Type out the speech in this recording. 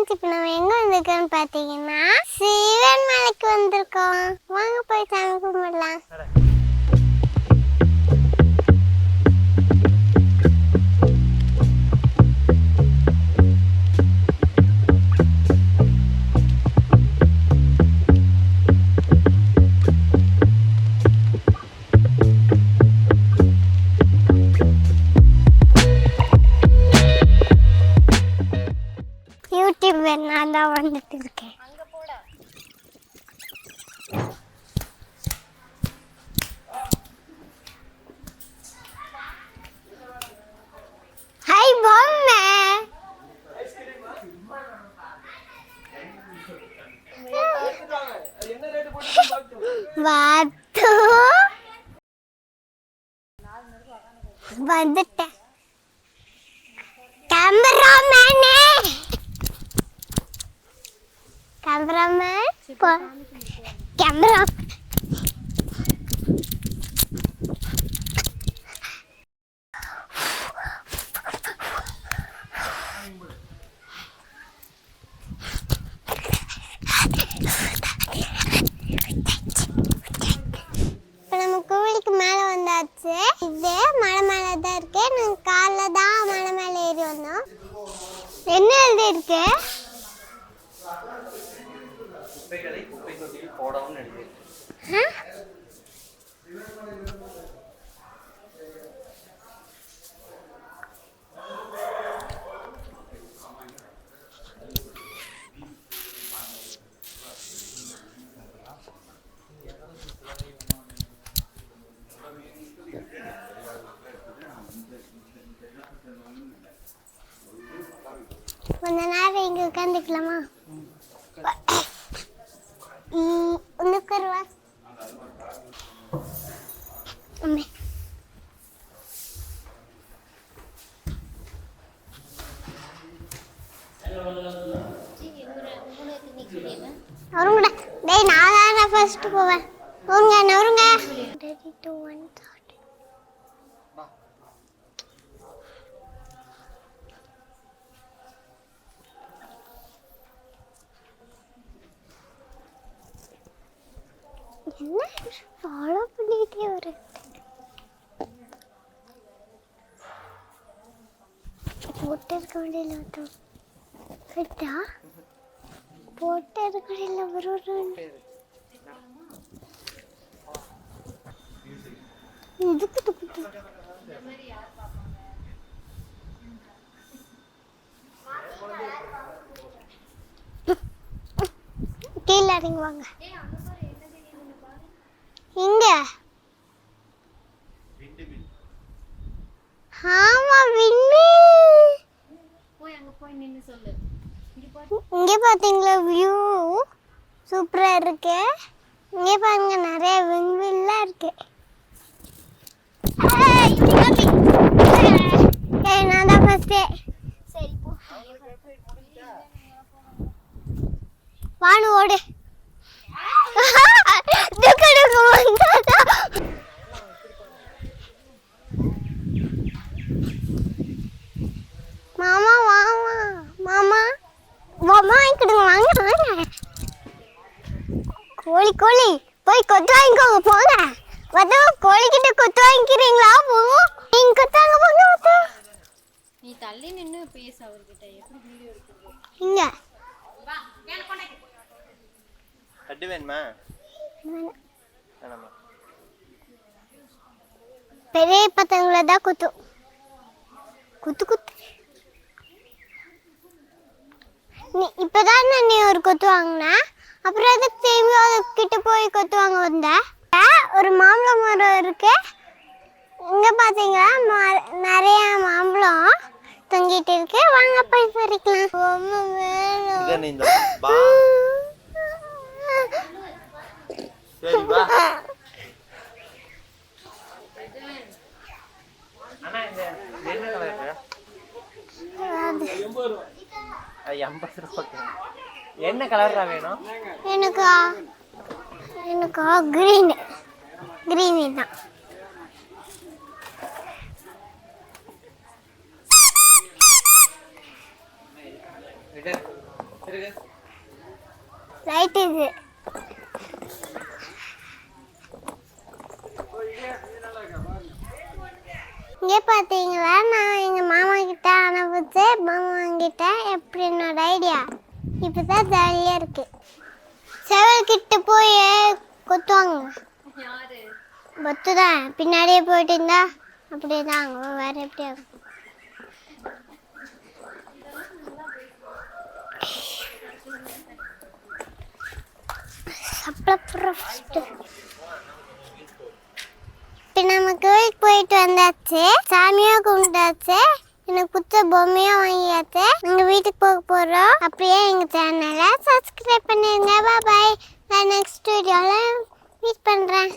Friends, இப்போ நம்ம எங்கே வந்திருக்கோம்னு பார்த்தீங்கன்னா சிவன் மலைக்கு வந்திருக்கோம். வாங்க போய் சாமி கும்பிடலாம். யூடியூபர் நான் தான் வந்துட்டு இருக்கேன். ஹாய் பொம்மை, வாத்து வந்துட்டேன். கேமராமேனே, கேமராமேன் கேமரா இப்போ நம்ம கோவிலுக்கு மேலே வந்தாச்சு. இது மலை மேலே தான் இருக்கு. நாங்கள் காலைல தான் மலை மேலே ஏறி வந்தோம். என்ன எழுதி இருக்கு? கொஞ்ச நேரம் இங்கே உட்காந்துக்கலாமா? உட்காருவா. அவருங்கடா, டேய் நான் தான் ஃபர்ஸ்ட் போவேன். நவருங்க நவருங்க. Ready to 1 start. என்ன ஃபாலோ பண்ணிட்டே வர? போட்டு இருக்க வேண்டியல கரெக்டா? போட்டு இருக்க வேண்டியல வருவாங்க. இதுக்கு துக்கு கீழே இறங்கி வாங்க. இங்க ஆமா விண்ணு போய் அங்க போய் நின்னு சொல்லு. இங்க பாத்தீங்களா வியூ சூப்பரா இருக்கு. இங்க பாருங்க நிறைய விண்வெளிலாம் இருக்கு. நான் தான் ஃபர்ஸ்ட். சரி போ, வாணு ஓடு. மாமா வாமா, மாமா மாமா இங்கிட்டு வாங்க வாங்க. கோழி கோழி போய் கொத்து வாங்கிக்கோங்க போங்க. வந்து கோழிக்கிட்ட கொத்து வாங்கிக்கிறீங்களா? போங்க நீங்க கொத்தாங்க போங்க. நீ தள்ளி நின்னு பேச அவர்கிட்ட. எப்படி வீடியோ எடுக்குறது? இங்க கட்டு வேணுமா? வேணாமா? பெரிய பத்தங்கள தான் குத்து குத்து குத்து. நீ இப்பதான் நீ ஒரு கொத்து வாங்கின, அப்புறம் அதுக்கு திரும்பி அதுக்கிட்ட போய் கொத்து வாங்க வந்த. ஒரு மாம்பழ மரம் இருக்கு. இங்க பாத்தீங்களா நிறைய மாம்பழம் தொங்கிட்டு இருக்கு. வாங்க போய் பறிக்கலாம். சரி வா. அண்ணா இந்த என்ன கலர் இருக்கு? 80 ரூபாய். என்ன கலர்ரா வேணும்? எனக்கு கிரீன் கிரீன் தான். லைட் இது இங்கே பார்த்தீங்களா, நான் எங்கள் மாமா கிட்ட அனுப்பிச்சு மாமா கிட்ட எப்படி என்னோட ஐடியா இப்போ தான் ஜாலியாக இருக்கு. செவல்கிட்ட போய் கொத்துவாங்க. யாரு? பத்து தான் பின்னாடியே போயிட்டு இருந்தா அப்படியே தான் ஆகும். வேற எப்படி ஆகும்? இப்போ நம்ம கோயிலுக்கு போயிட்டு வந்தாச்சு, சாமியாக கும்பிட்டாச்சு, எனக்கு பிடிச்ச பொம்மையாக வாங்கியாச்சு. நாங்கள் வீட்டுக்கு போக போகிறோம். அப்படியே எங்கள் சேனலை சப்ஸ்கிரைப் பண்ணிடுங்க. பாய். நான் நெக்ஸ்ட் வீடியோவில் மீட் பண்ணுறேன்.